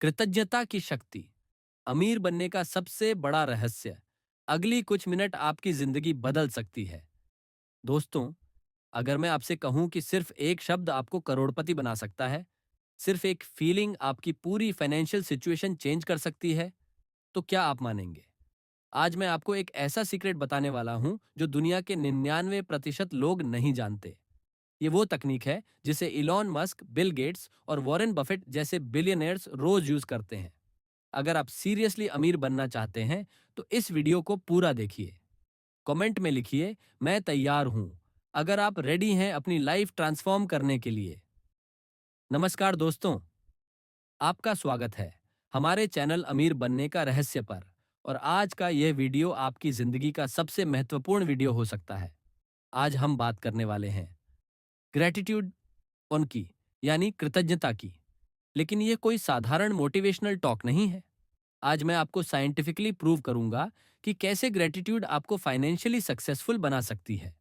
कृतज्ञता की शक्ति, अमीर बनने का सबसे बड़ा रहस्य। अगली कुछ मिनट आपकी जिंदगी बदल सकती है। दोस्तों, अगर मैं आपसे कहूं कि सिर्फ एक शब्द आपको करोड़पति बना सकता है, सिर्फ एक फीलिंग आपकी पूरी फाइनेंशियल सिचुएशन चेंज कर सकती है, तो क्या आप मानेंगे? आज मैं आपको एक ऐसा सीक्रेट बताने वाला हूं जो दुनिया के 99% लोग नहीं जानते। ये वो तकनीक है जिसे इलॉन मस्क, बिल गेट्स और वॉरेन बफेट जैसे बिलियनर्स रोज यूज करते हैं। अगर आप सीरियसली अमीर बनना चाहते हैं तो इस वीडियो को पूरा देखिए। कमेंट में लिखिए, मैं तैयार हूं, अगर आप रेडी हैं अपनी लाइफ ट्रांसफॉर्म करने के लिए। नमस्कार दोस्तों, आपका स्वागत है हमारे चैनल अमीर बनने का रहस्य पर। और आज का यह वीडियो आपकी जिंदगी का सबसे महत्वपूर्ण वीडियो हो सकता है। आज हम बात करने वाले हैं ग्रेटिट्यूड उनकी, यानी कृतज्ञता की। लेकिन यह कोई साधारण मोटिवेशनल टॉक नहीं है। आज मैं आपको साइंटिफिकली प्रूव करूंगा कि कैसे ग्रेटिट्यूड आपको फाइनेंशियली सक्सेसफुल बना सकती है।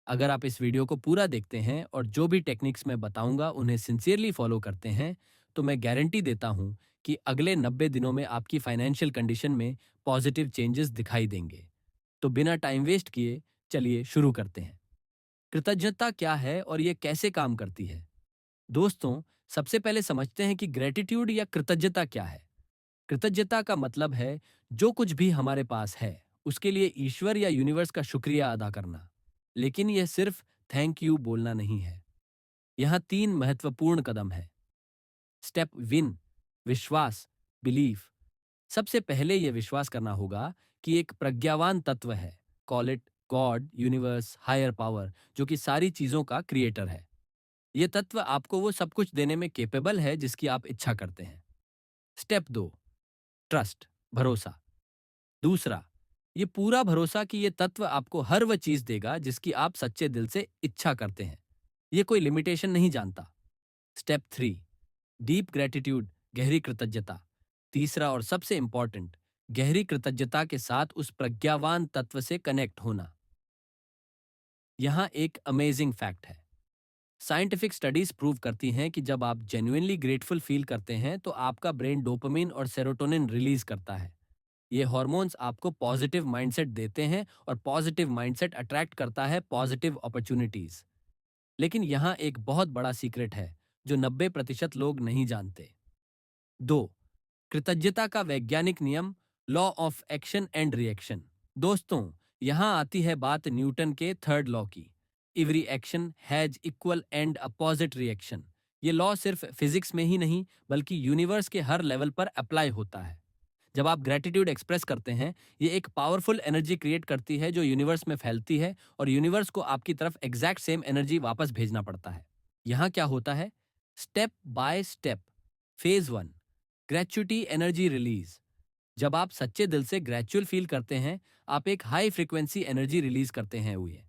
अगर आप इस वीडियो को पूरा देखते हैं और जो भी टेक्निक्स मैं बताऊंगा उन्हें सिंसियरली फॉलो करते हैं, तो मैं गारंटी देता हूं कि अगले 90 दिनों में आपकी फाइनेंशियल कंडीशन में पॉजिटिव चेंजेस दिखाई देंगे। तो बिना टाइम वेस्ट किए चलिए शुरू करते हैं। कृतज्ञता क्या है और ये कैसे काम करती है? दोस्तों, सबसे पहले समझते हैं कि ग्रेटिट्यूड या कृतज्ञता क्या है। कृतज्ञता का मतलब है जो कुछ भी हमारे पास है उसके लिए ईश्वर या यूनिवर्स का शुक्रिया अदा करना। लेकिन यह सिर्फ थैंक यू बोलना नहीं है। यहाँ 3 महत्वपूर्ण कदम है। स्टेप विन, विश्वास, बिलीफ। सबसे पहले यह विश्वास करना होगा कि एक प्रज्ञावान तत्व है, call it God, universe, higher power, जो कि सारी चीजों का क्रिएटर है। यह तत्व आपको वो सब कुछ देने में केपेबल है जिसकी आप इच्छा करते हैं। स्टेप 2, ट्रस्ट, भरोसा। दूसरा, ये पूरा भरोसा कि ये तत्व आपको हर वह चीज देगा जिसकी आप सच्चे दिल से इच्छा करते हैं। ये कोई लिमिटेशन नहीं जानता। स्टेप 3, डीप ग्रेटिट्यूड, गहरी कृतज्ञता। तीसरा और सबसे इंपॉर्टेंट, गहरी कृतज्ञता के साथ उस प्रज्ञावान तत्व से कनेक्ट होना। यहाँ एक अमेजिंग फैक्ट है। साइंटिफिक स्टडीज प्रूव करती हैं कि जब आप जेन्युइनली ग्रेटफुल फील करते हैं तो आपका ब्रेन डोपामिन और सेरोटोनिन रिलीज करता है। ये हॉर्मोन्स आपको पॉजिटिव माइंडसेट देते हैं और पॉजिटिव माइंडसेट अट्रैक्ट करता है पॉजिटिव अपॉर्चुनिटीज। लेकिन यहाँ एक बहुत बड़ा सीक्रेट है जो 90% लोग नहीं जानते। 2, कृतज्ञता का वैज्ञानिक नियम, law of action and reaction. दोस्तों, यहाँ आती है बात न्यूटन के थर्ड लॉ की। Every action has equal and opposite reaction. ये लॉ सिर्फ फिजिक्स में ही नहीं बल्कि यूनिवर्स के हर लेवल पर अप्लाई होता है। जब आप ग्रेटिट्यूड एक्सप्रेस करते हैं, ये एक पावरफुल एनर्जी क्रिएट करती है जो यूनिवर्स में फैलती है और यूनिवर्स को आपकी तरफ एग्जैक्ट सेम एनर्जी वापस भेजना पड़ता है। यहाँ क्या होता है? Step by step. Phase 1, gratuity energy release. जब आप सच्चे दिल से ग्रेचुअल फील करते हैं, आप एक हाई फ्रीक्वेंसी एनर्जी रिलीज करते हैं हुए।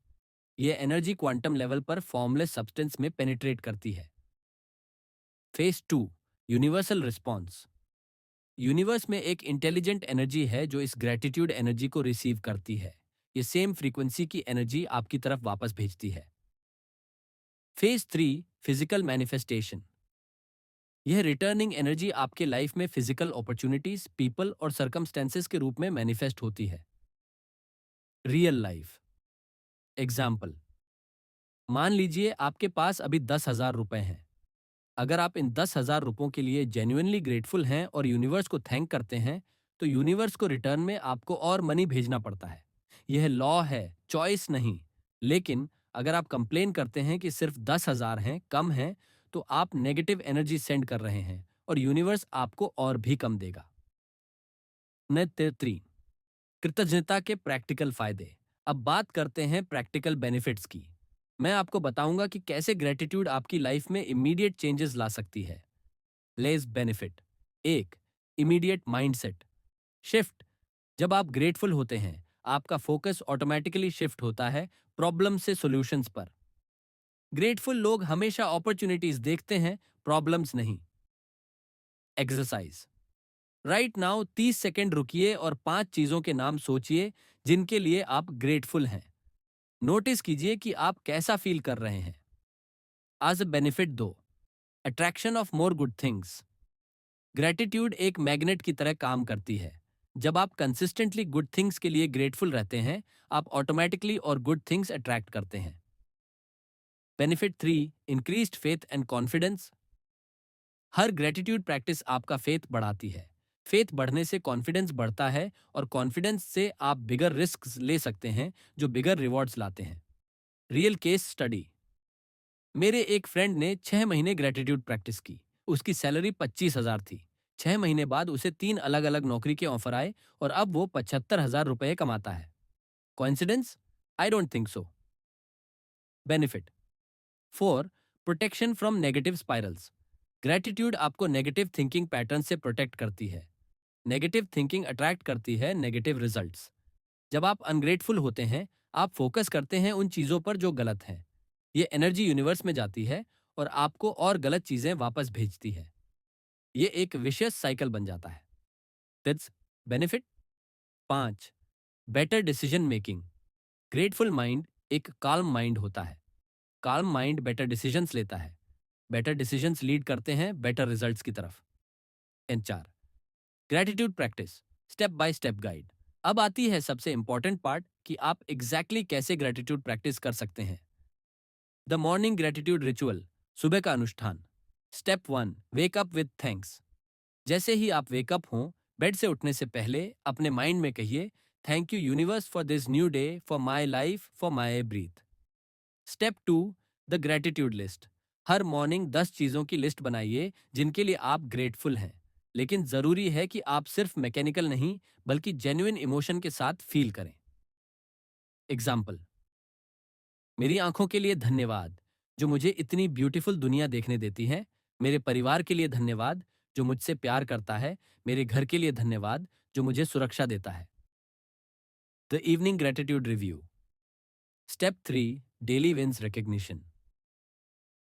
ये एनर्जी क्वांटम लेवल पर फॉर्मलेस सब्सटेंस में पेनिट्रेट करती है। Phase 2, universal response. यूनिवर्स में एक इंटेलिजेंट एनर्जी है जो इस ग्रेटिट्यूड एनर्जी को रिसीव करती है। ये सेम फ्रीक्वेंसी की एनर्जी आपकी तरफ वापस भेजती है। Phase 3, physical manifestation. यह रिटर्निंग एनर्जी आपके लाइफ में फिजिकल अपॉर्चुनिटीज, पीपल और सर्कमस्टेंसेस के रूप में मैनिफेस्ट होती है। रियल लाइफ एग्जाम्पल, मान लीजिए आपके पास अभी 10,000 रुपए हैं। अगर आप इन 10,000 रुपयों के लिए जेन्युइनली ग्रेटफुल हैं और यूनिवर्स को थैंक करते हैं, तो यूनिवर्स को रिटर्न में आपको और मनी भेजना पड़ता है। यह लॉ है, चॉइस नहीं। लेकिन अगर आप कंप्लेन करते हैं कि सिर्फ 10,000 हैं, कम हैं, तो आप नेगेटिव एनर्जी सेंड कर रहे हैं और यूनिवर्स आपको और भी कम देगा। नंबर 3, कृतज्ञता के प्रैक्टिकल फायदे। अब बात करते हैं प्रैक्टिकल बेनिफिट्स की। मैं आपको बताऊंगा कि कैसे ग्रेटिट्यूड आपकी लाइफ में इमीडिएट चेंजेस ला सकती है। Less benefit. 1, immediate mindset shift. जब आप ग्रेटफुल होते हैं, आपका फोकस ऑटोमेटिकली शिफ्ट होता है प्रॉब्लम से सॉल्यूशंस पर। ग्रेटफुल लोग हमेशा अपॉर्चुनिटीज देखते हैं, प्रॉब्लम्स नहीं। एक्सरसाइज। राइट नाउ 30 सेकेंड रुकिए और 5 चीजों के नाम सोचिए जिनके लिए आप ग्रेटफुल हैं। नोटिस कीजिए कि आप कैसा फील कर रहे हैं। आज benefit 2, attraction of more good things. Gratitude एक मैग्नेट की तरह काम करती है। जब आप कंसिस्टेंटली गुड थिंग्स के लिए ग्रेटफुल रहते हैं, आप ऑटोमेटिकली और गुड थिंग्स अट्रैक्ट करते हैं। Benefit 3, increased faith and confidence. Her gratitude practice आपका फेथ बढ़ाती है। फेथ बढ़ने से कॉन्फिडेंस बढ़ता है और कॉन्फिडेंस से आप बिगर रिस्क ले सकते हैं जो बिगर रिवॉर्ड्स लाते हैं। Real case study. मेरे एक फ्रेंड ने 6 महीने ग्रेटिट्यूड प्रैक्टिस की। उसकी सैलरी 25,000 थी। 6 महीने बाद उसे 3 अलग अलग नौकरी के ऑफर आए और अब वो 75,000 रुपये कमाता है। Coincidence? I don't think so. Benefit 4, protection from negative spirals. Gratitude आपको नेगेटिव थिंकिंग पैटर्न से प्रोटेक्ट करती है। नेगेटिव थिंकिंग अट्रैक्ट करती है नेगेटिव रिजल्ट्स। जब आप अनग्रेटफुल होते हैं, आप फोकस करते हैं उन चीजों पर जो गलत हैं। ये एनर्जी यूनिवर्स में जाती है और आपको और गलत चीजें वापस भेजती है। ये एक विशियस साइकिल बन जाता है। Tips. Benefit 5, better decision making. Grateful mind एक काल्म माइंड होता है। काल्म माइंड बेटर डिसीजंस लेता है। बेटर डिसीजंस लीड करते हैं बेटर रिजल्ट्स की तरफ। And 4, gratitude practice step by step guide. अब आती है सबसे इंपॉर्टेंट पार्ट कि आप एग्जैक्टली कैसे ग्रेटिट्यूड प्रैक्टिस कर सकते हैं। द मॉर्निंग ग्रेटिट्यूड रिचुअल, सुबह का अनुष्ठान। Step 1, wake up with thanks. जैसे ही आप वेकअप हों, बेड से उठने से पहले अपने माइंड में कहिए, thank you universe for this new day, for my life, for my breath. Step 2, the gratitude list. हर मॉर्निंग 10 चीजों की लिस्ट बनाइए जिनके लिए आप ग्रेटफुल हैं। लेकिन जरूरी है कि आप सिर्फ मैकेनिकल नहीं, बल्कि जेन्युइन इमोशन के साथ फील करें। एग्जाम्पल। मेरी आंखों के लिए धन्यवाद जो मुझे इतनी ब्यूटीफुल दुनिया देखने देती है। मेरे परिवार के लिए धन्यवाद जो मुझसे प्यार करता है। मेरे घर के लिए धन्यवाद जो मुझे सुरक्षा देता है। The evening gratitude review. Step 3, daily wins recognition.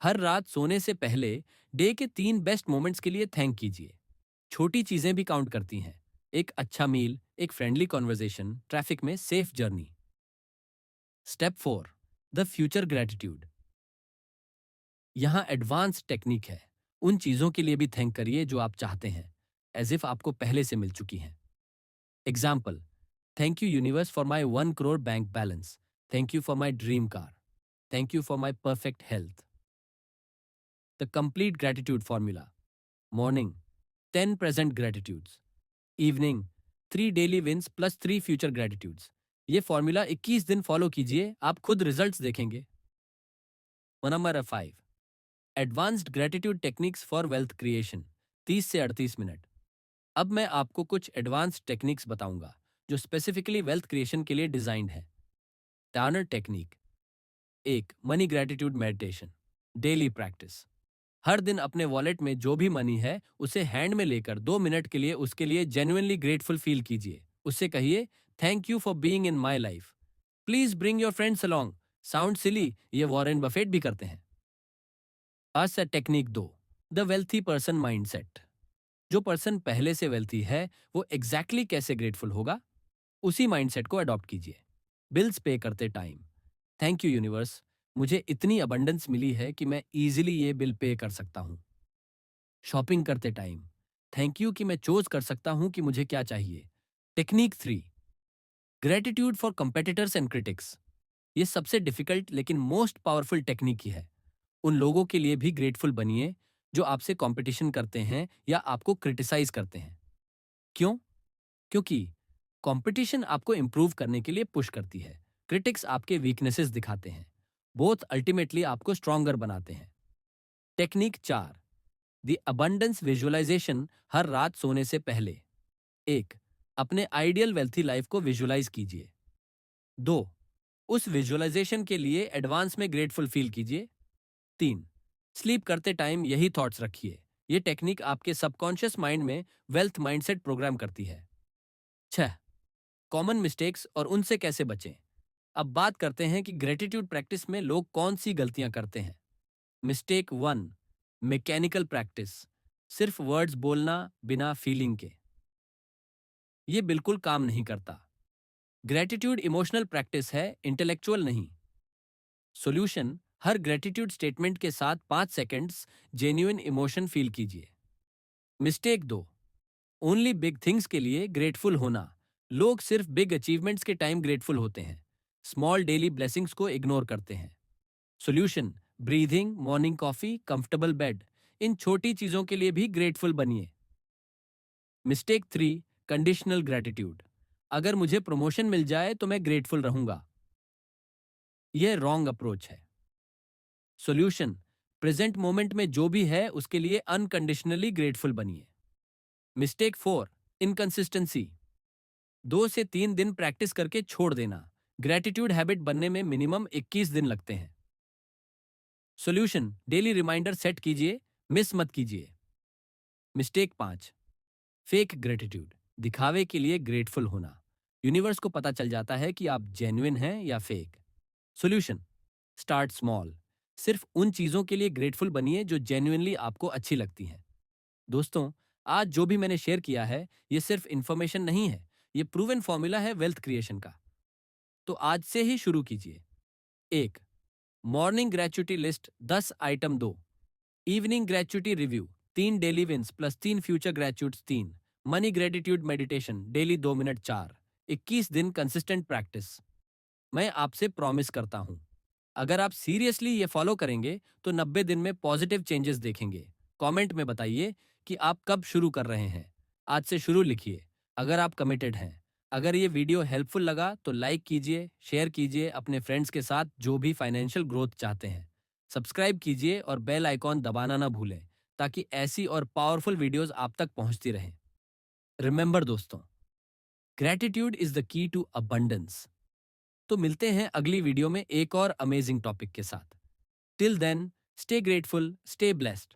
हर रात सोने से पहले डे के 3 बेस्ट मोमेंट्स के लिए थैंक कीजिए। छोटी चीजें भी काउंट करती हैं। एक अच्छा मील, एक फ्रेंडली कॉन्वर्जेशन, ट्रैफिक में safe journey. Step 4, the future gratitude. यहाँ एडवांस टेक्निक है। उन चीजों के लिए भी थैंक करिए जो आप चाहते हैं, एज इफ आपको पहले से मिल चुकी हैं। Example. Thank you universe for my 1 crore bank balance. Thank you for my dream car. Thank you for my perfect health. The complete gratitude formula. Morning 10 present gratitudes. Evening 3 daily wins plus 3 future gratitudes. ये formula 21 दिन follow कीजिए, आप खुद results देखेंगे। Number 5, advanced gratitude techniques for wealth creation. 30 से 38 minute. अब मैं आपको कुछ एडवांस्ड टेक्निक्स बताऊंगा जो स्पेसिफिकली वेल्थ क्रिएशन के लिए डिजाइंड है। टार्नर technique. 1, money gratitude meditation. Daily practice. हर दिन अपने वॉलेट में जो भी मनी है उसे हैंड में लेकर 2 मिनट के लिए उसके लिए जेन्युइनली ग्रेटफुल फील कीजिए। उससे कहिए, thank you for being in my life. Please bring your friends along. Sound silly, ये वॉरेन बफेट भी करते हैं। आज से technique 2, the wealthy person mindset. जो पर्सन पहले से वेल्थी है वो एग्जैक्टली कैसे ग्रेटफुल होगा, उसी माइंडसेट को अडॉप्ट कीजिए। बिल्स पे करते टाइम, थैंक यू यूनिवर्स, मुझे इतनी अबंडेंस मिली है कि मैं इजीली ये बिल पे कर सकता हूँ। शॉपिंग करते टाइम, थैंक यू कि मैं चूज कर सकता हूँ कि मुझे क्या चाहिए। Technique 3, gratitude for competitors and critics. ये सबसे डिफिकल्ट लेकिन मोस्ट पावरफुल टेक्निक ही है। उन लोगों के लिए भी ग्रेटफुल बनिए जो आपसे कंपटीशन करते हैं या आपको क्रिटिसाइज करते हैं। क्यों? क्योंकि कंपटीशन आपको इंप्रूव करने के लिए पुश करती है। क्रिटिक्स आपके वीकनेसेस दिखाते हैं। बोथ अल्टीमेटली आपको स्ट्रॉन्गर बनाते हैं। Technique 4, the abundance visualization. हर रात सोने से पहले 1, अपने आइडियल वेल्थी लाइफ को विजुअलाइज कीजिए। 2, उस विजुअलाइजेशन के लिए एडवांस में ग्रेटफुल फील कीजिए। 3, स्लीप करते टाइम यही थॉट्स रखिए। ये टेक्निक आपके सबकॉन्शियस माइंड में वेल्थ माइंडसेट प्रोग्राम करती है। 6, कॉमन मिस्टेक्स और उनसे कैसे बचें। अब बात करते हैं कि ग्रेटिट्यूड प्रैक्टिस में लोग कौन सी गलतियां करते हैं। Mistake 1, mechanical practice. सिर्फ वर्ड्स बोलना बिना फीलिंग के। ये बिल्कुल काम नहीं करता। ग्रेटिट्यूड इमोशनल प्रैक्टिस है, इंटेलेक्चुअल नहीं। सॉल्यूशन, हर ग्रेटिट्यूड स्टेटमेंट के साथ 5 सेकंड्स जेन्युइन इमोशन फील कीजिए। मिस्टेक 2, ओनली बिग थिंग्स के लिए ग्रेटफुल होना। लोग सिर्फ बिग अचीवमेंट्स के टाइम ग्रेटफुल होते हैं, स्मॉल डेली ब्लेसिंग्स को इग्नोर करते हैं। Solution, breathing, morning coffee, comfortable bed, इन छोटी चीजों के लिए भी ग्रेटफुल बनिए। Mistake 3, conditional gratitude. अगर मुझे प्रमोशन मिल जाए तो मैं ग्रेटफुल रहूंगा। यह रॉन्ग अप्रोच है। सॉल्यूशन, प्रेजेंट मोमेंट में जो भी है उसके लिए अनकंडीशनली ग्रेटफुल बनिए। Mistake 4, inconsistency. 2 से 3 दिन प्रैक्टिस करके छोड़ देना। ग्रेटिट्यूड हैबिट बनने में मिनिमम 21 दिन लगते हैं। सॉल्यूशन, डेली रिमाइंडर सेट कीजिए, मिस मत कीजिए। Mistake 5, fake gratitude. दिखावे के लिए ग्रेटफुल होना। यूनिवर्स को पता चल जाता है कि आप जेन्युइन हैं या फेक। Solution, start small. सिर्फ उन चीजों के लिए ग्रेटफुल बनिए जो जेन्युइनली आपको अच्छी लगती हैं। दोस्तों, आज जो भी मैंने शेयर किया है, ये सिर्फ इंफॉर्मेशन नहीं है, ये प्रूवन फॉर्मूला है वेल्थ क्रिएशन का। तो आज से ही शुरू कीजिए। 1, morning gratuity list 10 item 2, evening gratuity review 3 daily wins plus 3 future gratitudes 3, money gratitude meditation daily 2 minute 4, 21 दिन कंसिस्टेंट प्रैक्टिस। मैं आपसे प्रॉमिस करता हूं, अगर आप सीरियसली ये फॉलो करेंगे तो 90 दिन में पॉजिटिव चेंजेस देखेंगे। कमेंट में बताइए कि आप कब शुरू कर रहे हैं। आज से शुरू लिखिए अगर आप कमिटेड हैं। अगर ये वीडियो हेल्पफुल लगा तो लाइक कीजिए, शेयर कीजिए अपने फ्रेंड्स के साथ जो भी फाइनेंशियल ग्रोथ चाहते हैं। सब्सक्राइब कीजिए और बेल आइकॉन दबाना ना भूलें ताकि ऐसी और पावरफुल वीडियोस आप तक पहुंचती रहें। रिमेंबर दोस्तों, gratitude is the key to abundance. तो मिलते हैं अगली वीडियो में एक और अमेजिंग टॉपिक के साथ। Till then, stay grateful, stay blessed.